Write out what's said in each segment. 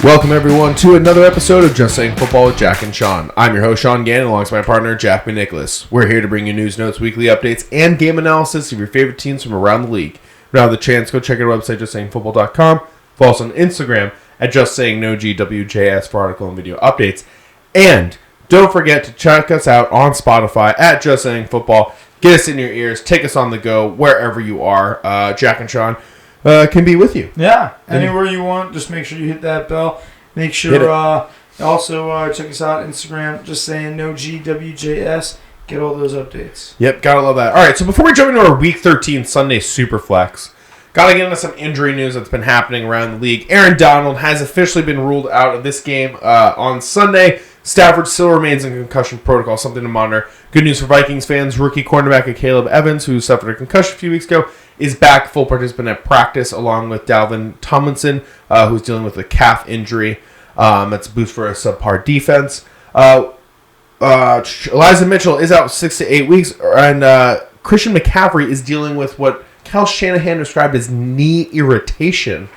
Welcome everyone to another episode of Just Saying Football with Jack and Sean. I'm your host Sean Gannon alongside my partner Jack McNicholas. We're here to bring you news, notes, weekly updates, and game analysis of your favorite teams from around the league. If you don't have the chance, go check our website justsayingfootball.com. Follow us on Instagram at justsayingnogwjs for article and video updates. And don't forget to check us out on Spotify at Just Saying Football. Get us in your ears, take us on the go wherever you are. Jack and Sean can be with you. Yeah, anywhere you want. Just make sure you hit that bell. Make sure also check us out on Instagram. Just saying no GWJS. Get all those updates. Yep, gotta love that. All right, so before we jump into our Week 13 Sunday Superflex, gotta get into some injury news that's been happening around the league. Aaron Donald has officially been ruled out of this game on Sunday. Stafford still remains in concussion protocol, something to monitor. Good news for Vikings fans. Rookie cornerback Caleb Evans, who suffered a concussion a few weeks ago, is back full participant at practice, along with Dalvin Tomlinson, who's dealing with a calf injury. That's a boost for a subpar defense. Elijah Mitchell is out 6 to 8 weeks, and Christian McCaffrey is dealing with what Kyle Shanahan described as knee irritation.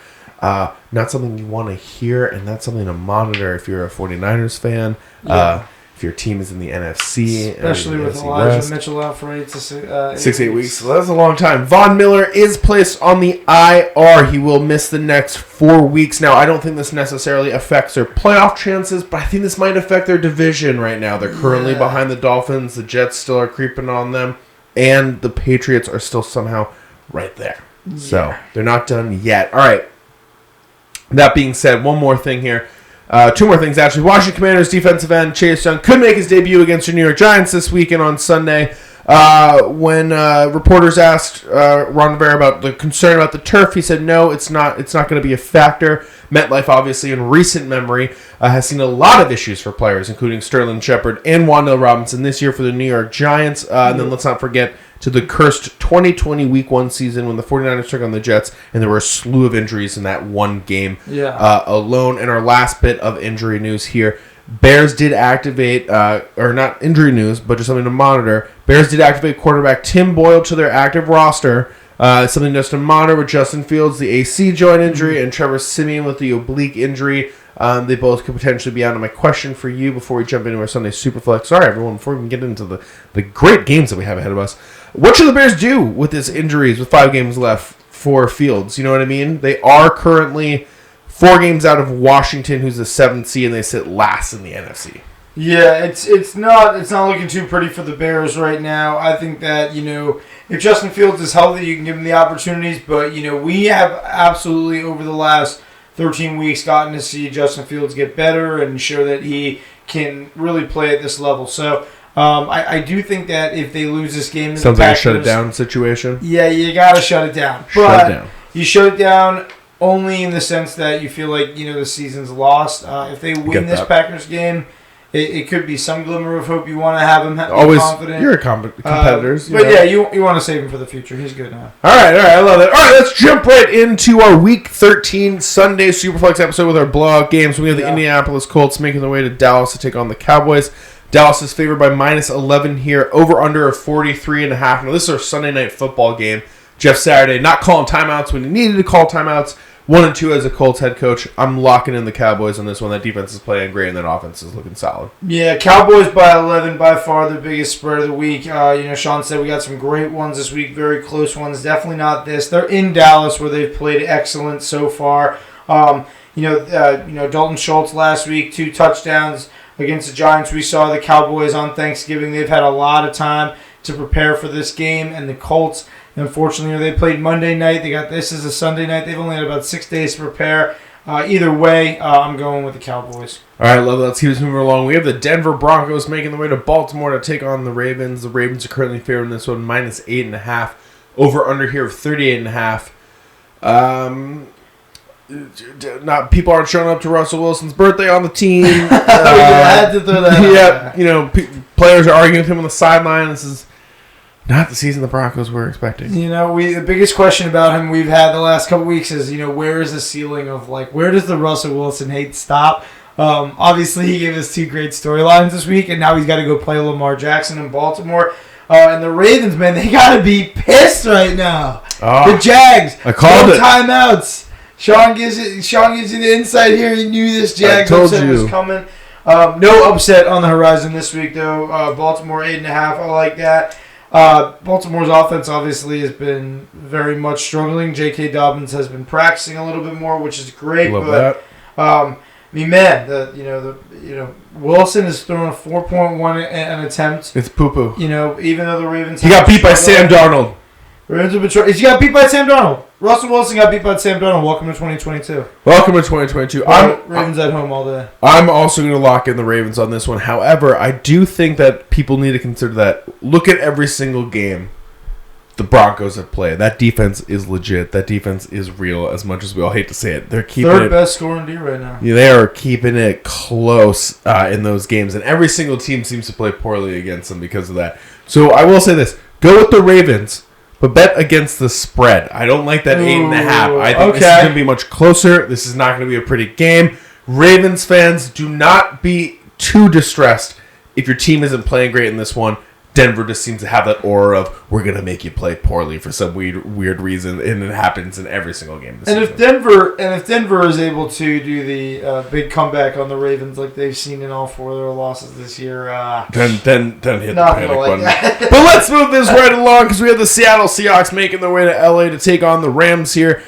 Not something you want to hear, and that's something to monitor if you're a 49ers fan. Yeah. If your team is in the NFC. Especially with NFC Elijah West. Mitchell out for 6 to 8 weeks. So that's a long time. Von Miller is placed on the IR. He will miss the next 4 weeks. Now, I don't think this necessarily affects their playoff chances, but I think this might affect their division right now. They're currently behind the Dolphins. The Jets still are creeping on them. And the Patriots are still somehow right there. Yeah. So they're not done yet. All right. That being said, one more thing here. Two more things, actually. Washington Commanders defensive end Chase Young could make his debut against the New York Giants this weekend on Sunday. When reporters asked Ron Rivera about the concern about the turf, he said, no, it's not going to be a factor. MetLife, obviously, in recent memory, has seen a lot of issues for players, including Sterling Shepard and Wan'Dale Robinson this year for the New York Giants. And then let's not forget to the cursed 2020 Week 1 season when the 49ers took on the Jets, and there were a slew of injuries in that one game alone. And our last bit of injury news here, Bears did activate, or not injury news, but just something to monitor. Bears did activate quarterback Tim Boyle to their active roster. Something just to monitor with Justin Fields, the AC joint injury, and Trevor Siemian with the oblique injury. They both could potentially be out. And my question for you before we jump into our Sunday Superflex. Sorry, everyone, before we can get into the great games that we have ahead of us. What should the Bears do with these injuries with 5 games left for Fields? You know what I mean? They are currently 4 games out of Washington, who's the 7th seed, and they sit last in the NFC. Yeah, it's not looking too pretty for the Bears right now. I think that, if Justin Fields is healthy, you can give him the opportunities. But, we have absolutely, over the last 13 weeks, gotten to see Justin Fields get better and show that he can really play at this level. So, I do think that if they lose this game... Sounds like a shut it down situation. Yeah, you got to shut it down. Shut it down. You shut it down only in the sense that you feel like, the season's lost. If they win this Packers game... It could be some glimmer of hope. You want to have him always confident. You're competitors. You want to save him for the future. He's good now. All right, I love it. All right, let's jump right into our Week 13 Sunday Superflex episode with our blowout games. We have the Indianapolis Colts making their way to Dallas to take on the Cowboys. Dallas is favored by -11 here, over under of 43.5. Now, this is our Sunday night football game. Jeff Saturday not calling timeouts when he needed to call timeouts. 1-2 as a Colts head coach. I'm locking in the Cowboys on this one. That defense is playing great, and that offense is looking solid. Yeah, Cowboys by 11, by far the biggest spread of the week. Sean said we got some great ones this week, very close ones. Definitely not this. They're in Dallas, where they've played excellent so far. Dalton Schultz last week, 2 touchdowns against the Giants. We saw the Cowboys on Thanksgiving. They've had a lot of time to prepare for this game, and the Colts, unfortunately, they played Monday night. They got this as a Sunday night. They've only had about 6 days to prepare. Either way, I'm going with the Cowboys. All right, love it. Let's keep this moving along. We have the Denver Broncos making their way to Baltimore to take on the Ravens. The Ravens are currently favored in this one, -8.5. Over under here of 38.5. People aren't showing up to Russell Wilson's birthday on the team. I had to throw that. Yeah, players are arguing with him on the sideline. This is not the season the Broncos were expecting. The biggest question about him we've had the last couple weeks is, where is the ceiling of, where does the Russell Wilson hate stop? Obviously, he gave us 2 great storylines this week, and now he's got to go play Lamar Jackson in Baltimore. And the Ravens, man, they got to be pissed right now. The Jags, I called it. Timeouts. Sean gives you the insight here. He knew this Jags upset was coming. No upset on the horizon this week, though. Baltimore 8.5. I like that. Baltimore's offense obviously has been very much struggling. J.K. Dobbins has been practicing a little bit more, which is great. Love but that. Wilson is throwing a 4.1 an attempt. It's poo-poo. Even though the Ravens... He got beat by Sam Darnold. Ravens have been he got beat by Sam Darnold. Russell Wilson got beat by Sam Darnold. Welcome to 2022. Welcome to 2022. Ravens at home all day. I'm also going to lock in the Ravens on this one. However, I do think that people need to consider that. Look at every single game the Broncos have played. That defense is legit. That defense is real, as much as we all hate to say it. They're keeping third best scoring D right now. Yeah, they are keeping it close in those games, and every single team seems to play poorly against them because of that. So I will say this. Go with the Ravens. But bet against the spread. I don't like that 8.5. I think this is going to be much closer. This is not going to be a pretty game. Ravens fans, do not be too distressed if your team isn't playing great in this one. Denver just seems to have that aura of, we're going to make you play poorly for some weird reason, and it happens in every single game this season. If Denver is able to do the big comeback on the Ravens like they've seen in all four of their losses this year, then hit the panic button. That. But let's move this right along because we have the Seattle Seahawks making their way to LA to take on the Rams here.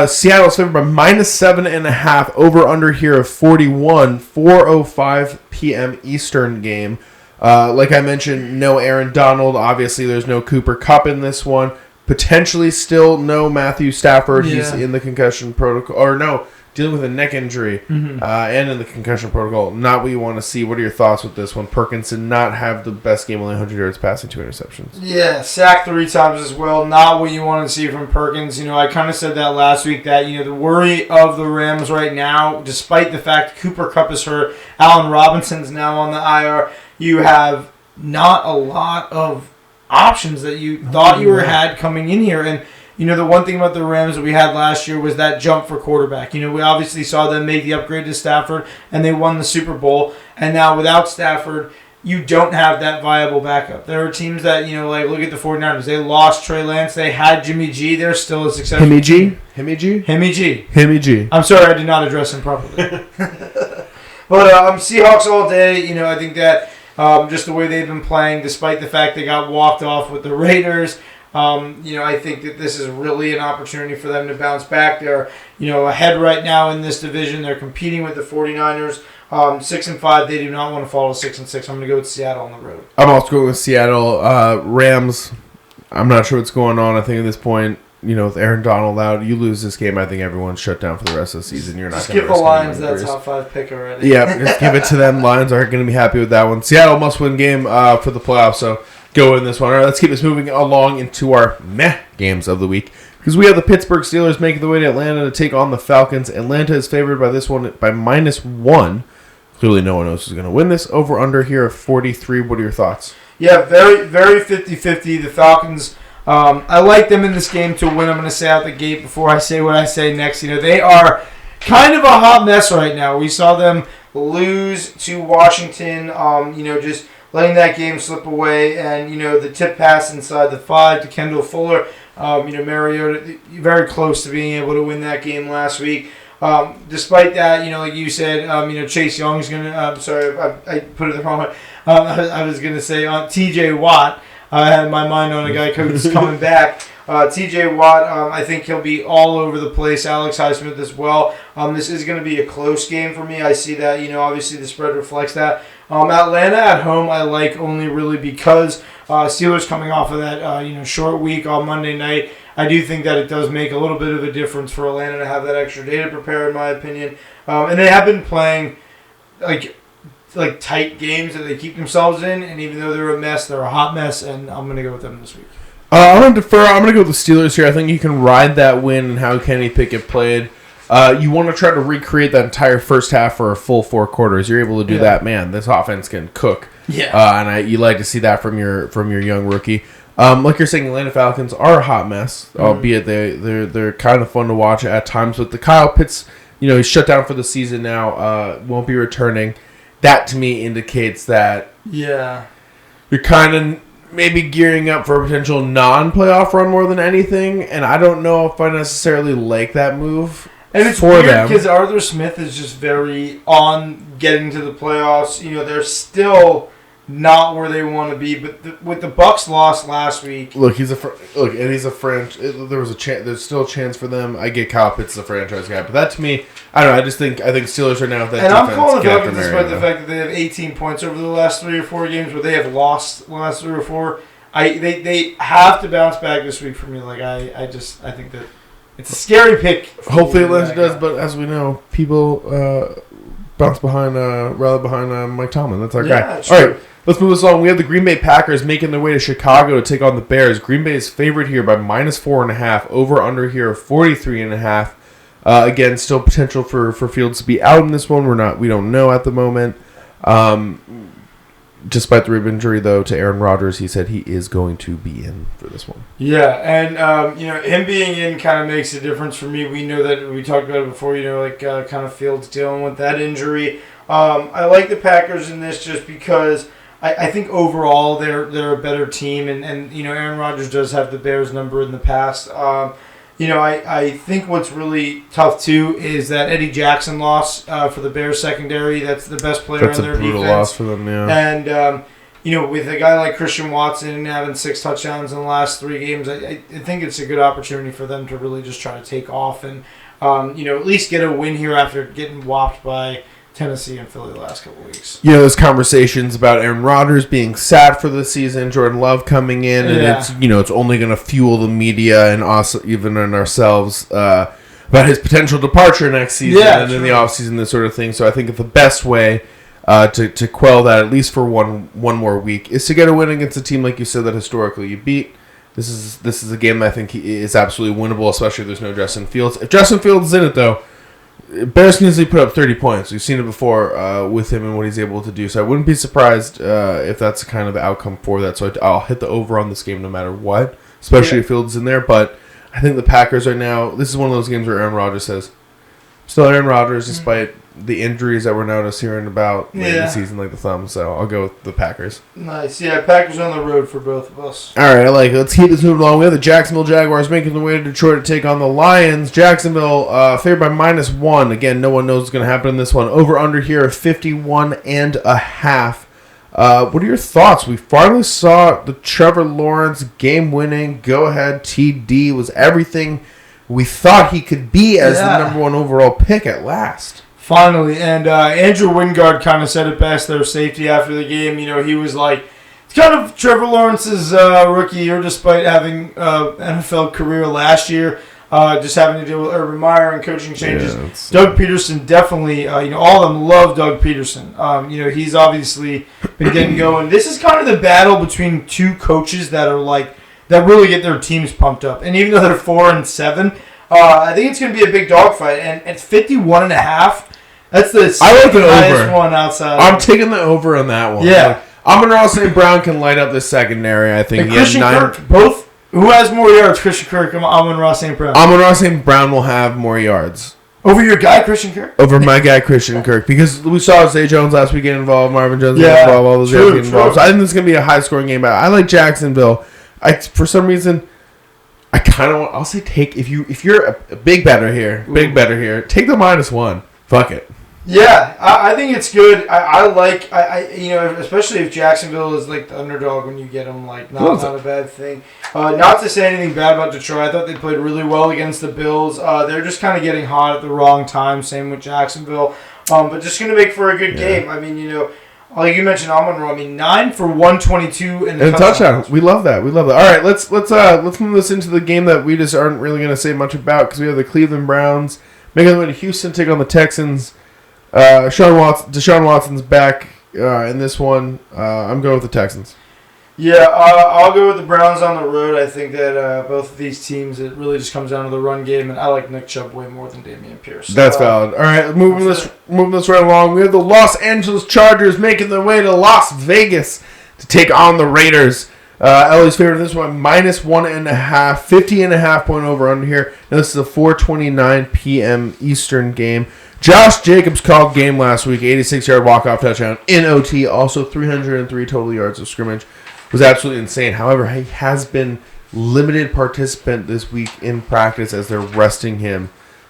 Seattle's favored by -7.5. Over under here of 41. 4:05 p.m. Eastern game. Like I mentioned, no Aaron Donald. Obviously, there's no Cooper Kupp in this one. Potentially still no Matthew Stafford. Yeah. He's in the concussion protocol. Or no, dealing with a neck injury and in the concussion protocol. Not what you want to see. What are your thoughts with this one? Perkins did not have the best game, only 100 yards passing, 2 interceptions. Yeah, sacked 3 times as well. Not what you want to see from Perkins. I kind of said that last week that, the worry of the Rams right now, despite the fact Cooper Kupp is hurt, Allen Robinson's now on the IR, you have not a lot of options that you thought you had coming in here. And, the one thing about the Rams that we had last year was that jump for quarterback. We obviously saw them make the upgrade to Stafford, and they won the Super Bowl. And now without Stafford, you don't have that viable backup. There are teams that, look at the 49ers. They lost Trey Lance. They had Jimmy G. They're still a successful team. Himmy G. I'm sorry, I did not address him properly. But Seahawks all day. I think that just the way they've been playing, despite the fact they got walked off with the Raiders, I think that this is really an opportunity for them to bounce back. They're, ahead right now in this division. They're competing with the 49ers. 6-5. They do not want to fall to 6-6. I'm going to go with Seattle on the road. I'm also going with Seattle. Rams, I'm not sure what's going on. I think at this point, with Aaron Donald out, you lose this game, I think everyone's shut down for the rest of the season. You're not going to skip the Lions. That top 5 pick already. Yeah, just give it to them. Lions aren't going to be happy with that one. Seattle must-win game for the playoffs, so go in this one. All right, let's keep this moving along into our meh games of the week. Because we have the Pittsburgh Steelers making the way to Atlanta to take on the Falcons. Atlanta is favored by this one by -1. Clearly no one else is going to win this. Over-under here of 43. What are your thoughts? Yeah, very, very 50-50. The Falcons, I like them in this game to win. I'm going to say out the gate before I say what I say next. They are kind of a hot mess right now. We saw them lose to Washington, just letting that game slip away. And, the tip pass inside the 5 to Kendall Fuller. Mariota, very close to being able to win that game last week. Despite that, like you said, Chase Young's going to, sorry, I put it the wrong way. I was going to say T.J. Watt. I had my mind on a guy who's coming back. T.J. Watt, I think he'll be all over the place. Alex Highsmith as well. This is going to be a close game for me. I see that, obviously the spread reflects that. Atlanta at home, I like only really because Steelers coming off of that, short week on Monday night. I do think that it does make a little bit of a difference for Atlanta to have that extra day to prepare, in my opinion. And they have been playing like tight games that they keep themselves in, and even though they're a mess, they're a hot mess, and I'm going to go with them this week. I'm going to defer. I'm going to go with the Steelers here. I think you can ride that win and how Kenny Pickett played. You want to try to recreate that entire first half for a full 4 quarters. You're able to do that, man. This offense can cook. Yeah. And you like to see that from your young rookie. Like you're saying, Atlanta Falcons are a hot mess, albeit they're kind of fun to watch at times. But the Kyle Pitts, he's shut down for the season now, won't be returning. That to me indicates that you're kind of maybe gearing up for a potential non-playoff run more than anything. And I don't know if I necessarily like that move. And it's for weird them. because Arthur Smith is just very on getting to the playoffs. They're still not where they want to be, but with the Bucs loss last week. Look, he's a franchise. There was a chance. There's still a chance for them. I get Kyle Pitts, the franchise guy, but that to me, I don't know. I think Steelers right now with that and defense. I'm calling the Falcons after despite the fact that they have 18 points over the last 3 or 4 games, where they have lost the last 3 or 4. They have to bounce back this week for me. Like I think that it's a scary pick. Hopefully Atlanta does, but as we know, people rally behind Mike Tomlin. That's our guy. True. All right. Let's move this along. We have the Green Bay Packers making their way to Chicago to take on the Bears. Green Bay is favored here by -4.5. Over under here of 43.5. Again, still potential for Fields to be out in this one. We don't know at the moment. Despite the rib injury, though, to Aaron Rodgers, he said he is going to be in for this one. Yeah, and him being in kind of makes a difference for me. We know that we talked about it before. Kind of Fields dealing with that injury. I like the Packers in this just because I think overall they're a better team, and Aaron Rodgers does have the Bears number in the past. I think what's really tough too is that Eddie Jackson loss for the Bears secondary. That's the best player on their defense. That's a brutal loss for them, yeah. And with a guy like Christian Watson having 6 touchdowns in the last 3 games, I think it's a good opportunity for them to really just try to take off and at least get a win here after getting whopped by Tennessee and Philly the last couple of weeks. There's conversations about Aaron Rodgers being sad for the season, Jordan Love coming in, and it's only going to fuel the media and us, even in ourselves, about his potential departure next season and in the offseason, this sort of thing. So I think the best way to quell that, at least for one more week, is to get a win against a team like you said that historically you beat. This is a game that I think is absolutely winnable, especially if there's no Justin Fields. If Justin Fields is in it, though, Bears can easily put up 30 points. We've seen it before with him and what he's able to do. So I wouldn't be surprised if that's kind of the outcome for that. So I'll hit the over on this game no matter what, especially if Fields is in there. But I think the Packers are now, this is one of those games where Aaron Rodgers says, still Aaron Rodgers despite the injuries that we're now just hearing about late in the season, like the thumb. So I'll go with the Packers. Nice. Yeah, Packers on the road for both of us. All right, I like it. Let's keep this moving along. We have the Jacksonville Jaguars making their way to Detroit to take on the Lions. Jacksonville favored by -1. Again, no one knows what's going to happen in this one. Over under here of 51.5. What are your thoughts? We finally saw the Trevor Lawrence game-winning, go-ahead TD was everything we thought he could be as the number 1 overall pick at last. Finally, and Andrew Wingard kind of said it best, their safety after the game. He was like, it's kind of Trevor Lawrence's rookie year, despite having NFL career last year, just having to deal with Urban Meyer and coaching changes. Doug Peterson definitely, all of them love Doug Peterson. He's obviously been getting going. This is kind of the battle between 2 coaches that are that really get their teams pumped up. And even though they're 4-7, I think it's going to be a big dogfight. And it's 51.5. That's the highest one outside. I'm taking the over on that one. Yeah. Amon-Ra St. Brown can light up this secondary, I think. And Christian Kirk, both. Who has more yards, Christian Kirk or Amon-Ra St. Brown? Amon-Ra St. Brown will have more yards. Over your guy, Christian Kirk? Over my guy, Christian Kirk. Because we saw Zay Jones last week get involved, Marvin Jones get involved, all those guys get involved. So I think this is going to be a high-scoring game. I like Jacksonville. For some reason, I kind of want... I'll say if you're a big better here, take the -1. Fuck it. Yeah, I think it's good. I like, especially if Jacksonville is like the underdog when you get them, not a bad thing. Not to say anything bad about Detroit. I thought they played really well against the Bills. They're just kind of getting hot at the wrong time. Same with Jacksonville. But just going to make for a good game. I mean, like you mentioned, Amon-Ra. 9 for 122 and a touchdown. We love that. All right, let's move this into the game that we just aren't really going to say much about because we have the Cleveland Browns making their way to Houston, take on the Texans. Deshaun Watson's back in this one. I'm going with the Texans. Yeah, I'll go with the Browns on the road. I think that both of these teams, it really just comes down to the run game, and I like Nick Chubb way more than Dameon Pierce. That's valid. All right, moving this right along. We have the Los Angeles Chargers making their way to Las Vegas to take on the Raiders. Ellie's favorite this one, -1.5, 50.5 point over under here. Now this is a 4:29 p.m. Eastern game. Josh Jacobs called game last week, 86-yard walk-off touchdown in OT, also 303 total yards of scrimmage. It was absolutely insane. However, he has been limited participant this week in practice as they're resting him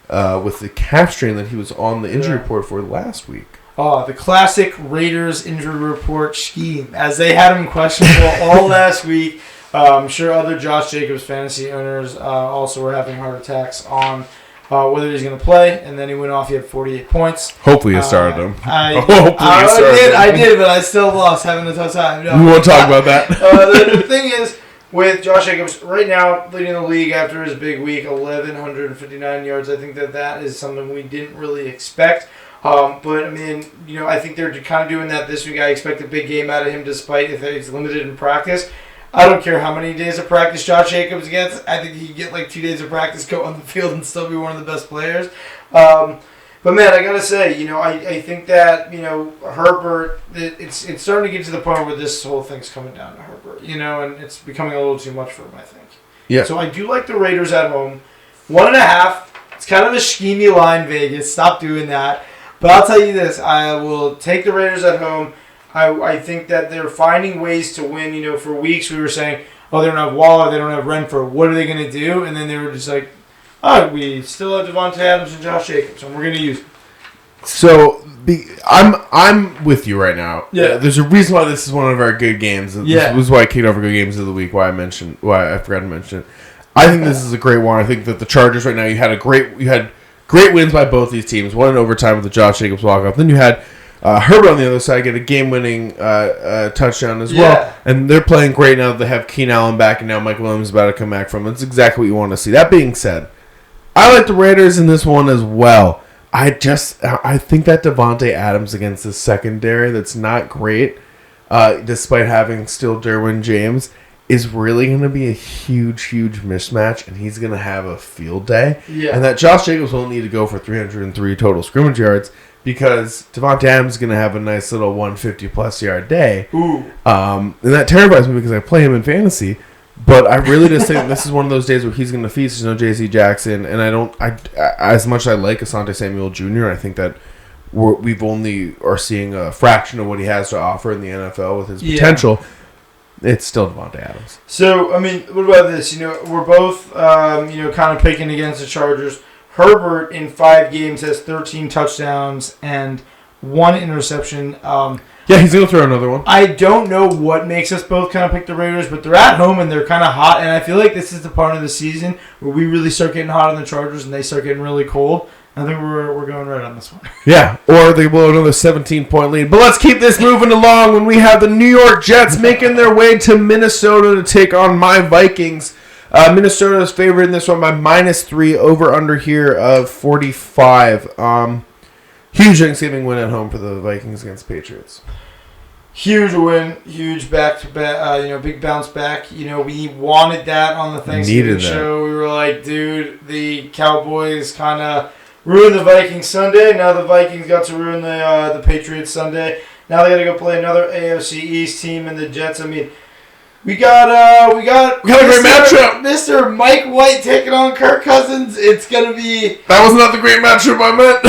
with the calf strain that he was on the injury report for last week. Oh, the classic Raiders injury report scheme, as they had him questionable all last week. I'm sure other Josh Jacobs fantasy owners also were having heart attacks on whether he's going to play, and then he went off. He had 48 points. Hopefully you started him. I did, but I still lost having a tough time. No, we won't talk about that. The thing is, with Josh Jacobs right now leading the league after his big week, 1,159 yards, I think that is something we didn't really expect. But, I mean, I think they're kind of doing that this week. I expect a big game out of him despite if he's limited in practice. I don't care how many days of practice Josh Jacobs gets. I think he can get like 2 days of practice, go on the field, and still be one of the best players. But, man, I got to say, I think that, Herbert, it's starting to get to the point where this whole thing's coming down to Herbert, and it's becoming a little too much for him, I think. Yeah. So I do like the Raiders at home. 1.5. It's kind of a schemy line, Vegas. Stop doing that. But I'll tell you this, I will take the Raiders at home. I think that they're finding ways to win. For weeks we were saying, oh, they don't have Waller, they don't have Renfro. What are they going to do? And then they were just like, oh, we still have Devontae Adams and Josh Jacobs, and we're going to use them. So I'm with you right now. Yeah. There's a reason why this is one of our good games. This was why I kicked over good games of the week. Why I forgot to mention it. I think this is a great one. I think that the Chargers right now, you had great wins by both these teams. One in overtime with the Josh Jacobs walk-off. Then you had Herbert on the other side get a game-winning touchdown as well. And they're playing great now that they have Keenan Allen back, and now Michael Williams is about to come back from it. It's exactly what you want to see. That being said, I like the Raiders in this one as well. I think that Devontae Adams against the secondary that's not great, despite having still Derwin James, is really going to be a huge, huge mismatch, and he's going to have a field day. Yeah. And that Josh Jacobs won't need to go for 303 total scrimmage yards because Devontae Adams is going to have a nice little 150-plus yard day. Ooh. And that terrifies me because I play him in fantasy. But I really just think this is one of those days where he's going to feast. There's no J.C. Jackson, and as much as I like Asante Samuel Jr., I think that we've only are seeing a fraction of what he has to offer in the NFL with his potential. It's still Devontae Adams. So, I mean, what about this? We're both, kind of picking against the Chargers. Herbert in 5 games has 13 touchdowns and 1 interception. Yeah, he's going to throw another one. I don't know what makes us both kind of pick the Raiders, but they're at home and they're kind of hot. And I feel like this is the part of the season where we really start getting hot on the Chargers and they start getting really cold. I think we're going right on this one. Yeah, or they blow another 17-point lead. But let's keep this moving along when we have the New York Jets making their way to Minnesota to take on my Vikings. Minnesota is favored in this one by -3, over-under here of 45. Huge Thanksgiving win at home for the Vikings against Patriots. Huge win, huge back-to-back, big bounce back. We wanted that on the Thanksgiving show. We were like, dude, the Cowboys kind of ruined the Vikings Sunday. Now the Vikings got to ruin the Patriots Sunday. Now they got to go play another AFC East team and the Jets. I mean, we got a great matchup. Mr. Mike White taking on Kirk Cousins. It's gonna be. That was not the great matchup I meant.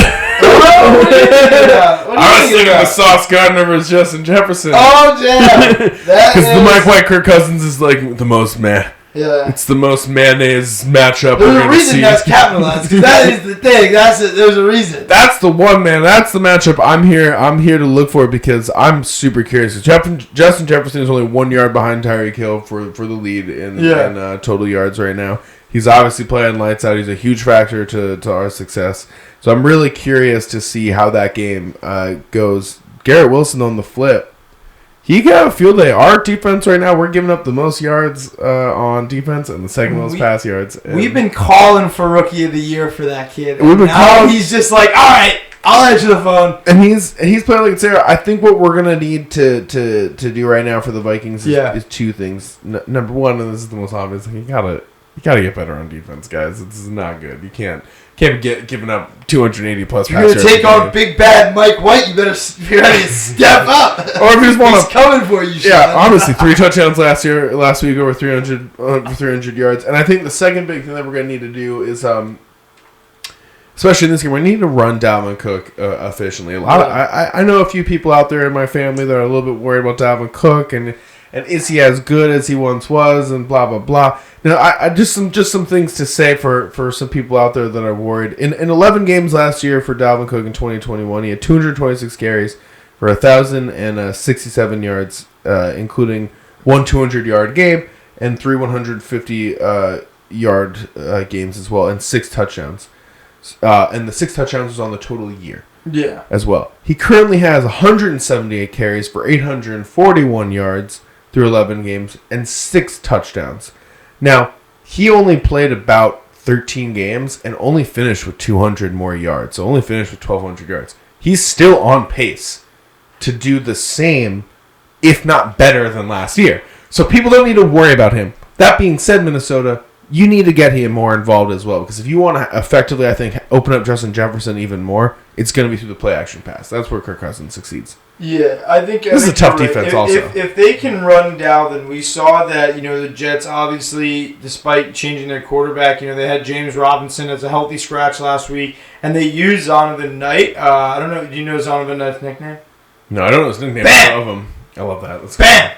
I was thinking of Sauce Gardner versus Justin Jefferson. Oh yeah, because the Mike White Kirk Cousins is like the most meh. Yeah, it's the most mayonnaise matchup. There's a reason that's capitalized. That is the thing. There's a reason. That's the one, man. That's the matchup I'm here to look for because I'm super curious. Justin Jefferson is only 1 yard behind Tyreek Hill for the lead in total yards right now. He's obviously playing lights out. He's a huge factor to our success. So I'm really curious to see how that game goes. Garrett Wilson on the flip. He got a field day. Our defense right now, we're giving up the most yards on defense and the second most pass yards. We've been calling for Rookie of the Year for that kid. We've been calling. He's just like, all right, I'll answer the phone. And he's playing like Sarah. I think what we're gonna need to do right now for the Vikings is 2 things. Number one, and this is the most obvious, you gotta get better on defense, guys. This is not good. You can't be giving up 280 plus. You're gonna take on big bad Mike White. You better be ready to step up. Or if you just want he's coming for you. Yeah, honestly, 3 touchdowns last week over 300 yards. And I think the second big thing that we're gonna need to do is especially in this game, we need to run Dalvin Cook efficiently. I know a few people out there in my family that are a little bit worried about Dalvin Cook and is he as good as he once was and blah blah blah. Now, I just some things to say for some people out there that are worried. In 11 games last year for Dalvin Cook in 2021, he had 226 carries for 1,067 yards, including one 200-yard game and three 150-yard games as well, and 6 touchdowns. And the 6 touchdowns was on the total year. Yeah. As well. He currently has 178 carries for 841 yards through 11 games and 6 touchdowns. Now, he only played about 13 games and only finished with 200 more yards. So only finished with 1,200 yards. He's still on pace to do the same, if not better than last year. So people don't need to worry about him. That being said, Minnesota, you need to get him more involved as well. Because if you want to effectively, I think, open up Justin Jefferson even more, it's going to be through the play-action pass. That's where Kirk Cousins succeeds. Yeah, I think this is a tough defense. Also, if they can run Dalvin, we saw that the Jets obviously, despite changing their quarterback, they had James Robinson as a healthy scratch last week, and they used Zonovan Knight. I don't know. Do you know Zonovan Knight's nickname? No, I don't know his nickname. Bam! I love him. I love that. Let's Bam! Go.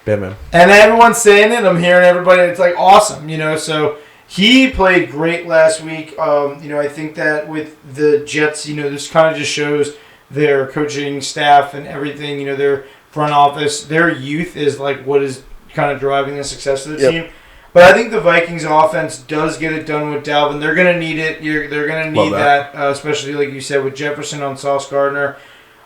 Bam, man. And everyone's saying it. I'm hearing everybody. It's like awesome, So he played great last week. I think that with the Jets, this kind of just shows their coaching staff and everything, their front office, their youth is like what is kind of driving the success of the team. But I think the Vikings offense does get it done with Dalvin. They're going to need it. They're going to need that, especially like you said with Jefferson on Sauce Gardner.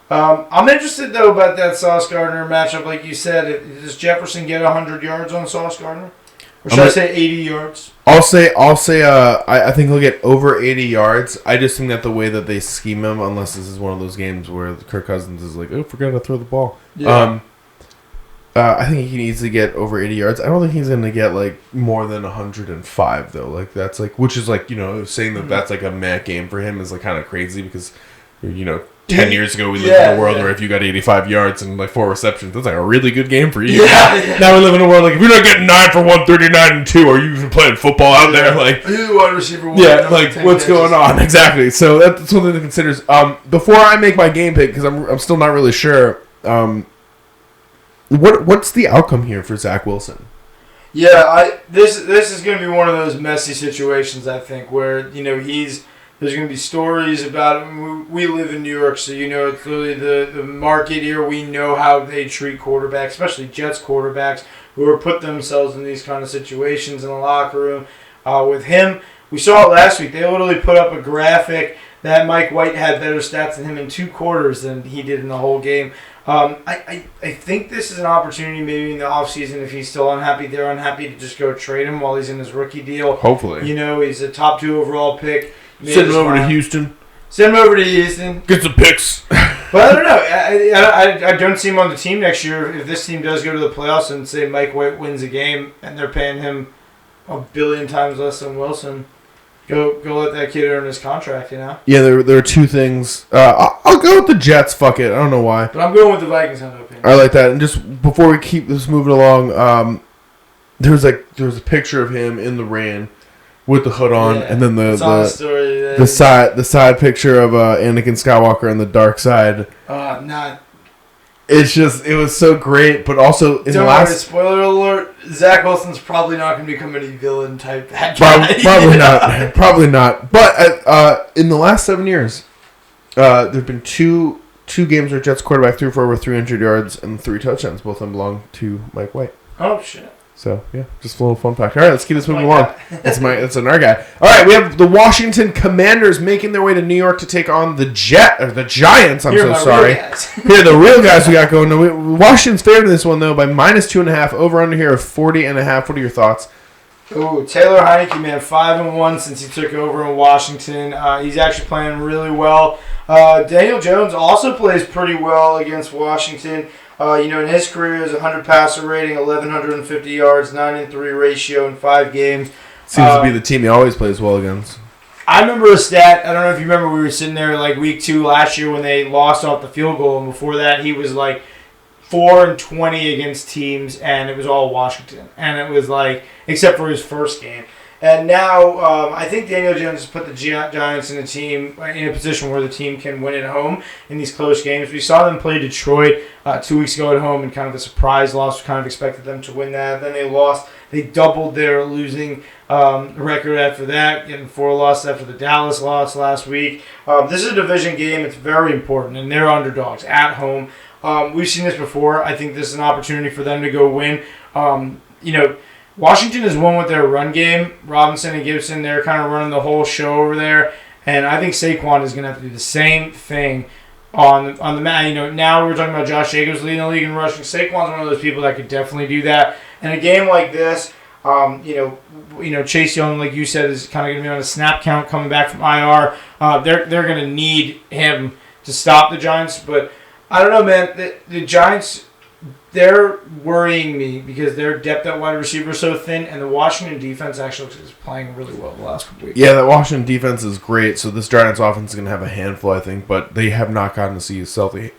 I'm interested though about that Sauce Gardner matchup. Like you said, does Jefferson get 100 yards on Sauce Gardner? Or should I say 80 yards? I'll say. I think he'll get over 80 yards. I just think that the way that they scheme him, unless this is one of those games where Kirk Cousins is like, oh, forgot to throw the ball. Yeah. I think he needs to get over 80 yards. I don't think he's going to get like more than 105 though. Like that's like, which is like saying that that's like a meh game for him is like kind of crazy because 10 years ago, we lived in a world where if you got 85 yards and like 4 receptions, that's like a really good game for you. Yeah. Now we live in a world like if you're not getting 9 for 139 and 2, are you even playing football out there? Like, are you the wide receiver? Like what's going on? Exactly. So that's something to consider. Before I make my game pick, because I'm still not really sure. What's the outcome here for Zach Wilson? Yeah, this is going to be one of those messy situations. I think where there's going to be stories about it. We live in New York, so it's really the market here. We know how they treat quarterbacks, especially Jets quarterbacks, who have put themselves in these kind of situations in the locker room. With him, we saw it last week. They literally put up a graphic that Mike White had better stats than him in 2 quarters than he did in the whole game. I think this is an opportunity maybe in the offseason if he's still unhappy. They're unhappy to just go trade him while he's in his rookie deal. Hopefully. He's a top 2 overall pick. Send him over to Houston. Send him over to Houston. Get some picks. But I don't know. I don't see him on the team next year. If this team does go to the playoffs and say Mike White wins a game and they're paying him $1 billion times less than Wilson, go let that kid earn his contract, Yeah, there are 2 things. I'll go with the Jets. Fuck it. I don't know why. But I'm going with the Vikings on opinion. I like that. And just before we keep this moving along, there was a picture of him in the rain with the hood on, and then the side picture of Anakin Skywalker on the dark side. It was so great, but also in don't worry, spoiler alert, Zach Wilson's probably not going to become any villain type that guy. Probably not. But in the last 7 years, there have been two games where Jets quarterback threw for over 300 yards and 3 touchdowns. Both of them belong to Mike White. Oh shit. So, yeah, just a little fun fact. All right, let's keep this moving along. That's our guy. All right, we have the Washington Commanders making their way to New York to take on the Giants. I'm so sorry. Here are the real guys we got going. Washington's favored in this one, though, by -2.5. Over under here of 40.5. What are your thoughts? Ooh, Taylor Heineke, man, 5-1 since he took over in Washington. He's actually playing really well. Daniel Jones also plays pretty well against Washington. In his career, he has 100 passer rating, 1,150 yards, 9-3 ratio in 5 games. Seems to be the team he always plays well against. I remember a stat. I don't know if you remember. We were sitting there like week 2 last year when they lost off the field goal, and before that, he was like 4-20 against teams, and it was all Washington. And it was like, except for his first game. And now I think Daniel Jones has put the Giants in a position where the team can win at home in these close games. We saw them play Detroit 2 weeks ago at home in kind of a surprise loss. We kind of expected them to win that. Then they lost. They doubled their losing record after that, getting 4 losses after the Dallas loss last week. This is a division game. It's very important, and they're underdogs at home. We've seen this before. I think this is an opportunity for them to go win. Washington has won with their run game. Robinson and Gibson, they're kind of running the whole show over there. And I think Saquon is going to have to do the same thing on the mat. Now we're talking about Josh Jacobs leading the league in rushing. Saquon's one of those people that could definitely do that. And a game like this, Chase Young, like you said, is kind of going to be on a snap count coming back from IR. They're going to need him to stop the Giants. But I don't know, man. The Giants, they're worrying me because their depth at wide receiver is so thin, and the Washington defense actually is playing really well the last couple weeks. Yeah, the Washington defense is great, so this Giants offense is going to have a handful, I think, but they have not gotten to see a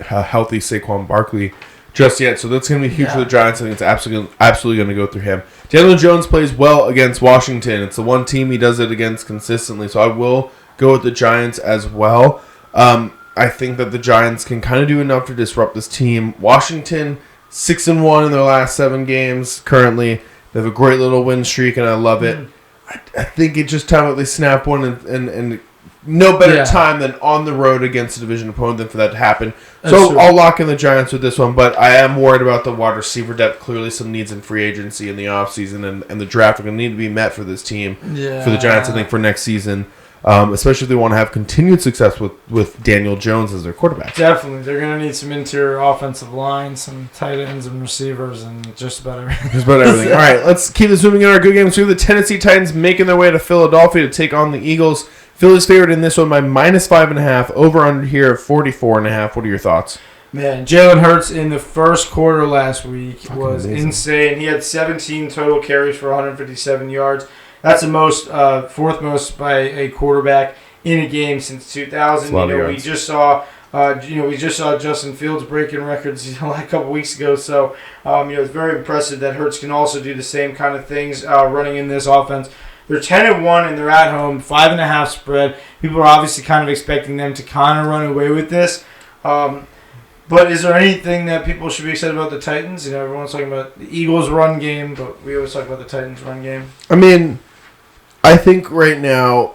healthy Saquon Barkley just yet, so that's going to be huge for the Giants. I think it's absolutely going to go through him. Daniel Jones plays well against Washington. It's the one team he does it against consistently, so I will go with the Giants as well. I think that the Giants can kind of do enough to disrupt this team. Washington 6-1 in their last 7 games currently. They have a great little win streak, and I love it. I think it's just time that they snap one, and no better time than on the road against a division opponent than for that to happen. So I'll lock in the Giants with this one, but I am worried about the wide receiver depth. Clearly some needs in free agency in the offseason, and the draft are going to need to be met for this team, for the Giants, I think, for next season. Especially if they want to have continued success with Daniel Jones as their quarterback. Definitely. They're going to need some interior offensive line, some tight ends and receivers, and just about everything. Just about everything. All right, let's keep this moving in our good games. We have the Tennessee Titans making their way to Philadelphia to take on the Eagles. Philly's favored in this one by -5.5. Over under here at 44.5. What are your thoughts? Man, Jalen Hurts in the first quarter last week was insane. He had 17 total carries for 157 yards. That's the most, fourth most by a quarterback in a game since 2000. We just saw Justin Fields breaking records a couple weeks ago. So, it's very impressive that Hurts can also do the same kind of things running in this offense. They're 10-1 and they're at home, 5.5 spread. People are obviously kind of expecting them to kind of run away with this. But is there anything that people should be excited about the Titans? Everyone's talking about the Eagles' run game, but we always talk about the Titans' run game. I mean, I think right now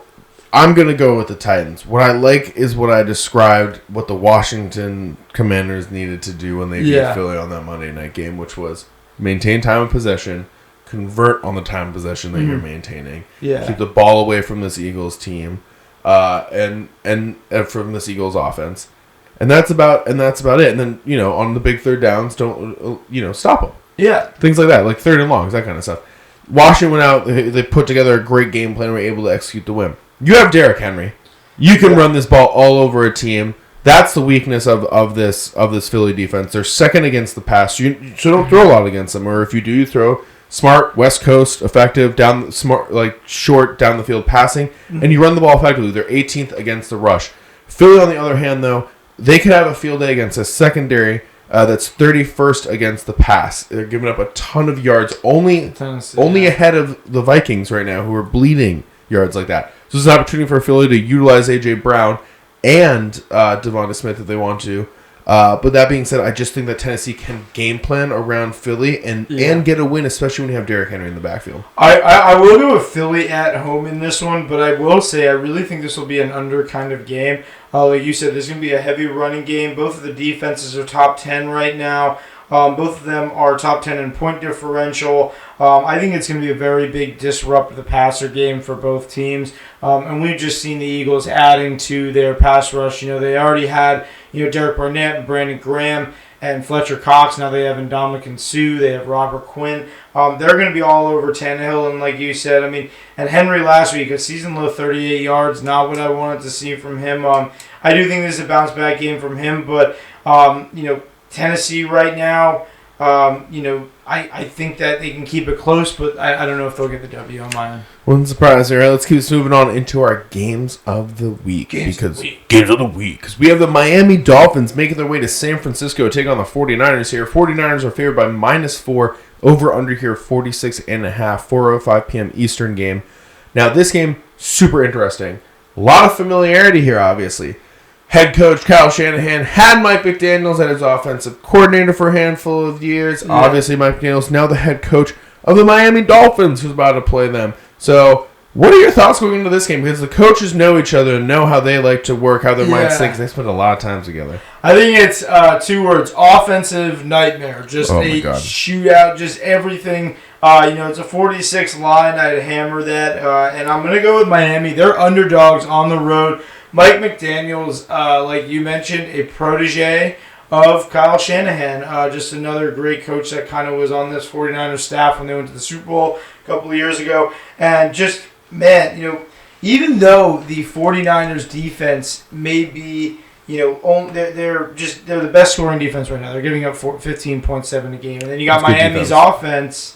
I'm going to go with the Titans. What I like is what I described what the Washington Commanders needed to do when they beat Philly on that Monday night game, which was maintain time of possession, convert on the time of possession that you're maintaining, keep the ball away from this Eagles team, and from this Eagles offense. And that's about it. And then, on the big third downs, don't stop them. Yeah. Things like that, like third and longs, that kind of stuff. Washington went out, they put together a great game plan and were able to execute the win. You have Derrick Henry. You can run this ball all over a team. That's the weakness of this Philly defense. They're second against the pass. So don't throw a lot against them. Or if you do, you throw smart, West Coast, effective, short, down the field passing, and you run the ball effectively. They're 18th against the rush. Philly, on the other hand, though, they could have a field day against a secondary that's 31st against the pass. They're giving up a ton of yards, only ahead of the Vikings right now, who are bleeding yards like that. So this is an opportunity for Philly to utilize A.J. Brown and Devonta Smith if they want to. But that being said, I just think that Tennessee can game plan around Philly and get a win, especially when you have Derrick Henry in the backfield. I will go with Philly at home in this one, but I will say I really think this will be an under kind of game. Like you said, there's going to be a heavy running game. Both of the defenses are top 10 right now. Both of them are top 10 in point differential. I think it's going to be a very big disrupt the passer game for both teams. And we've just seen the Eagles adding to their pass rush. They already had Derek Barnett and Brandon Graham and Fletcher Cox. Now they have Ndamukong Suh. They have Robert Quinn. They're going to be all over Tannehill. And like you said, and Henry last week, a season low 38 yards, not what I wanted to see from him. I do think this is a bounce back game from him, but Tennessee right now, I think that they can keep it close, but I don't know if they'll get the W on my end. Wouldn't surprise me. All right, let's keep moving on into our games of the week. Games of the week. Because we have the Miami Dolphins making their way to San Francisco to take on the 49ers here. 49ers are favored by -4. Over under here 46.5. 4:05 p.m. Eastern game. Now, this game, super interesting. A lot of familiarity here, obviously. Head coach Kyle Shanahan had Mike McDaniels as his offensive coordinator for a handful of years. Yeah. Obviously, Mike McDaniels now the head coach of the Miami Dolphins, who's about to play them. So, what are your thoughts going into this game? Because the coaches know each other and know how they like to work, how their minds think. They spend a lot of time together. I think it's 2 words: offensive nightmare. Just a shootout, just everything. It's a 46 line. I'd hammer that, and I'm gonna go with Miami. They're underdogs on the road. Mike McDaniels, like you mentioned, a protege of Kyle Shanahan. Just another great coach that kind of was on this 49ers staff when they went to the Super Bowl a couple of years ago. And just, man, even though the 49ers defense may be, they're the best scoring defense right now. They're giving up 15.7 a game. And then you got Miami's offense.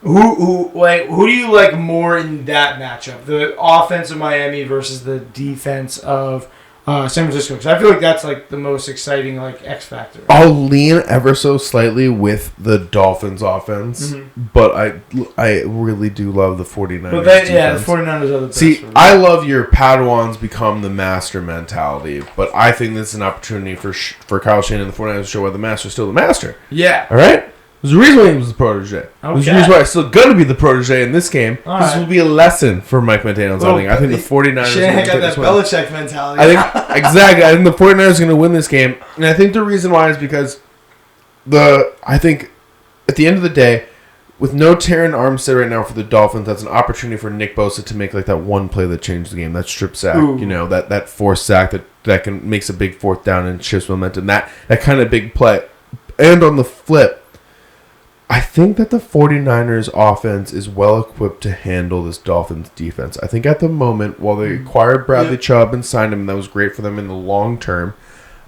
Who do you like more in that matchup? The offense of Miami versus the defense of San Francisco? Because I feel like that's like the most exciting X factor. I'll lean ever so slightly with the Dolphins offense, but I really do love the 49ers. But the 49ers are the best. See, I love your Padawans become the master mentality, but I think this is an opportunity for Kyle Shanahan and the 49ers to show why the master's still the master. Yeah. All right? There's a reason why he was the protege. Okay. There's a reason why he's still going to be the protege in this game. This will be a lesson for Mike McDaniels, I think. I think the 49ers Shanahan got that Belichick mentality. Exactly. I think the 49ers are going to win this game. And I think the reason why is because I think at the end of the day, with no Terran Armstead right now for the Dolphins, that's an opportunity for Nick Bosa to make that one play that changed the game, that strip sack, that forced sack that makes a big fourth down and shifts momentum, that kind of big play. And on the flip, I think that the 49ers offense is well equipped to handle this Dolphins defense. I think at the moment, while they acquired Bradley Chubb and signed him, and that was great for them in the long term,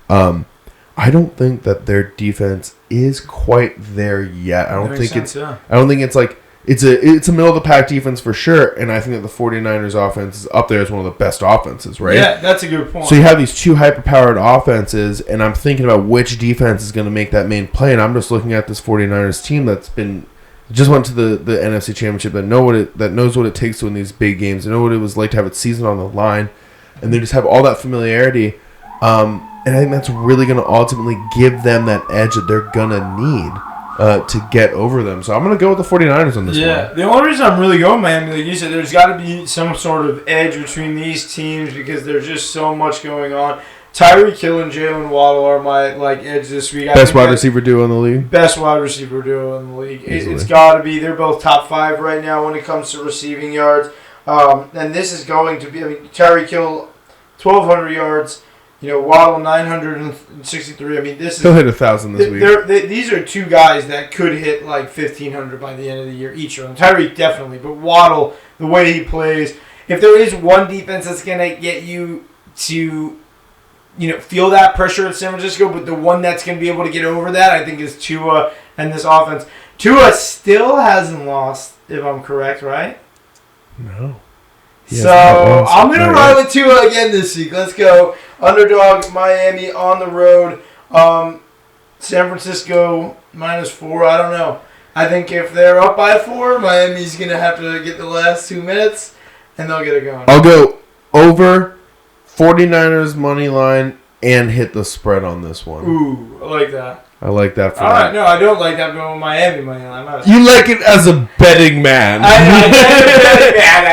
I don't think that their defense is quite there yet. I don't think it's like it's a middle of the pack defense for sure, and I think that the 49ers offense is up there as one of the best offenses, right? Yeah, that's a good point. So you have these two hyper-powered offenses, and I'm thinking about which defense is going to make that main play, and I'm just looking at this 49ers team just went to the NFC Championship, that knows what it takes to win these big games. They know what it was like to have its season on the line, and they just have all that familiarity. And I think that's really going to ultimately give them that edge that they're going to need to get over them. So I'm going to go with the 49ers on this one. Yeah, the only reason I'm really going Miami, like you said, there's got to be some sort of edge between these teams because there's just so much going on. Tyreek Hill and Jalen Waddle are my edge this week. Best wide receiver duo in the league? Best wide receiver duo in the league. It's got to be. They're both top 5 right now when it comes to receiving yards. And this is going to be, Tyreek Hill, 1,200 yards. Waddle 963. He'll hit 1,000 this week. These are two guys that could hit 1,500 by the end of the year each of them. Tyreek definitely, but Waddle, the way he plays, if there is one defense that's gonna get you to, feel that pressure at San Francisco, but the one that's gonna be able to get over that, I think, is Tua and this offense. Tua still hasn't lost, if I'm correct, right? No. So I'm going to ride with Tua again this week. Let's go. Underdog, Miami on the road. San Francisco -4. I don't know. I think if they're up by 4, Miami's going to have to get the last 2 minutes, and they'll get it going. I'll go over 49ers money line and hit the spread on this one. Ooh, I like that. I like that for All right, no, I don't like that going with Miami money line. You like it as a betting man. I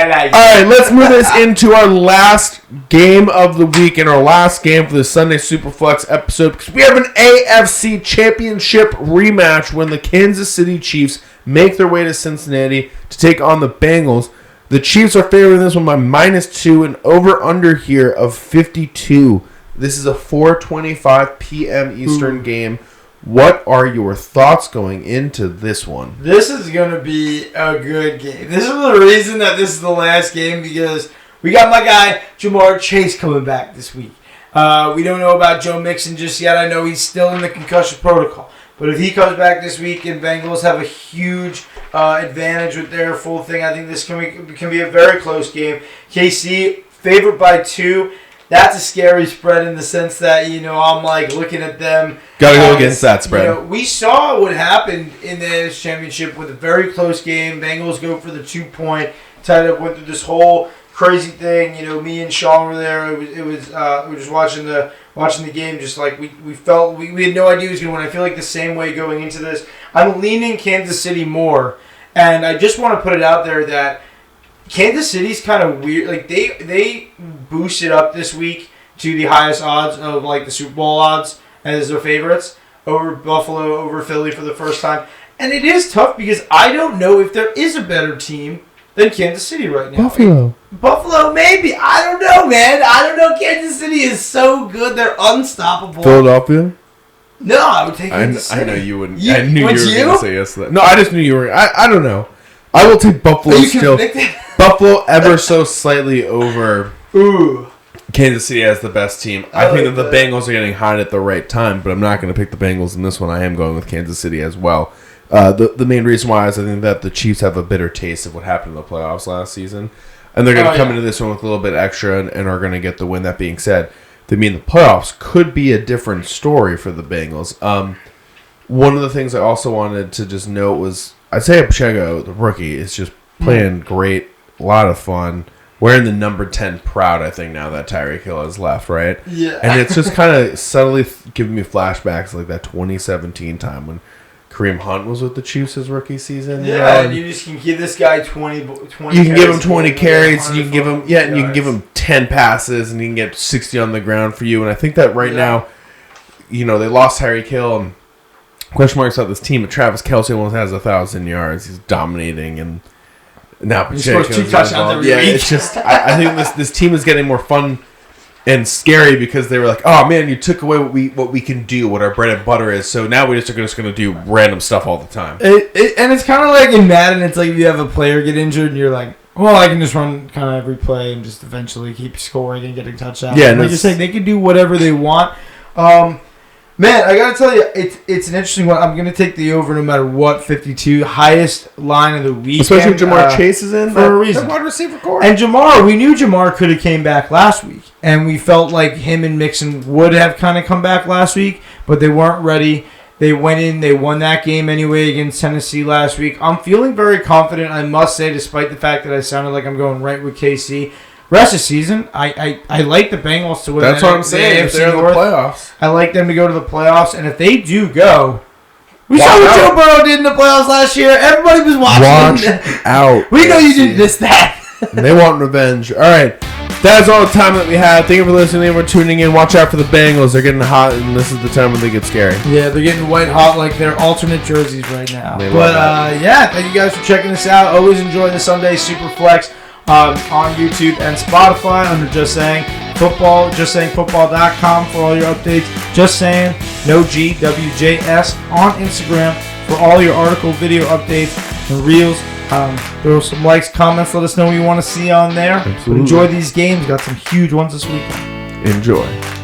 like it. All right, let's move this into our last game of the week and our last game for the Sunday Superflex episode, because we have an AFC Championship rematch when the Kansas City Chiefs make their way to Cincinnati to take on the Bengals. The Chiefs are favoring this one by -2 and over-under here of 52. This is a 4:25 p.m. Eastern game. What are your thoughts going into this one? This is going to be a good game. This is the reason that this is the last game, because we got my guy Jamar Chase coming back this week. We don't know about Joe Mixon just yet. I know he's still in the concussion protocol. But if he comes back this week and Bengals have a huge advantage with their full thing, I think this can be a very close game. KC favored by 2. That's a scary spread in the sense that, I'm looking at them. Got to go against that spread. We saw what happened in the AFC Championship with a very close game. Bengals go for the 2-point. tied up, went through this whole crazy thing. You know, me and Sean were there. We were just watching the game. Just like we felt we had no idea who was going to win. I feel like the same way going into this. I'm leaning Kansas City more, and I just want to put it out there that Kansas City's kind of weird. Like they boosted up this week to the highest odds of like the Super Bowl odds as their favorites over Buffalo, over Philly for the first time. And it is tough because I don't know if there is a better team than Kansas City right now. Buffalo, maybe. I don't know, man. I don't know. Kansas City is so good. They're unstoppable. Philadelphia? No, I would take Kansas City. I know you wouldn't. I knew you were you? going to say yes to that. No, I just knew you were. I don't know. I will take Buffalo still. Buffalo ever so slightly over Kansas City as the best team. I think that the Bengals are getting hot at the right time, but I'm not going to pick the Bengals in this one. I am going with Kansas City as well. The main reason why is I think that the Chiefs have a bitter taste of what happened in the playoffs last season. And they're going to come into this one with a little bit extra and are going to get the win. That being said, the playoffs could be a different story for the Bengals. One of the things I also wanted to just note was Isaiah Pacheco, the rookie, is just playing great, a lot of fun. Wearing the number 10 proud, I think, now that Tyreek Hill has left, right? Yeah. And it's just kind of subtly giving me flashbacks like that 2017 time when Kareem Hunt was with the Chiefs his rookie season. Yeah, and you just can give this guy 20 you can give him 20 carries, and you can give him and you can give him him 10 passes, and you can get 60 on the ground for you. And I think that right now, you know, they lost Tyreek Hill, and question marks about this team. But Travis Kelce almost has 1,000 yards. He's dominating, and now Pacheco's scores 2 touchdowns every week. It's just I think this team is getting more fun and scary because they were like, oh man, you took away what we can do, what our bread and butter is. So now we're just going to do random stuff all the time. And it's kind of like in Madden, it's like if you have a player get injured and you're like, well, I can just run kind of every play and just eventually keep scoring and getting touchdowns. Yeah, like you're saying, they can do whatever they want. Man, I gotta tell you, it's an interesting one. I'm gonna take the over no matter what. 52, highest line of the week. Especially if Jamar Chase is in for a reason. Wide receiver core. And Jamar, we knew Jamar could have came back last week, and we felt like him and Mixon would have kind of come back last week, but they weren't ready. They went in, they won that game anyway against Tennessee last week. I'm feeling very confident, I must say, despite the fact that I sounded like I'm going right with KC. Rest of the season, I like the Bengals to win. That's what I'm saying. If they're in the playoffs, I like them to go to the playoffs, and if they do go, we saw what Joe Burrow did in the playoffs last year. Everybody was watching. Watch out! We know you didn't miss that. They want revenge. All right, that is all the time that we have. Thank you for listening and for tuning in. Watch out for the Bengals. They're getting hot, and this is the time when they get scary. Yeah, they're getting white hot like their alternate jerseys right now. But thank you guys for checking this out. Always enjoy the Sunday Super Flex. On YouTube and Spotify under Just Saying Football, JustSayingFootball.com for all your updates. Just Saying, no G, WJS on Instagram for all your article, video updates, and reels. Throw some likes, comments, let us know what you want to see on there. Absolutely. Enjoy these games. Got some huge ones this weekend. Enjoy.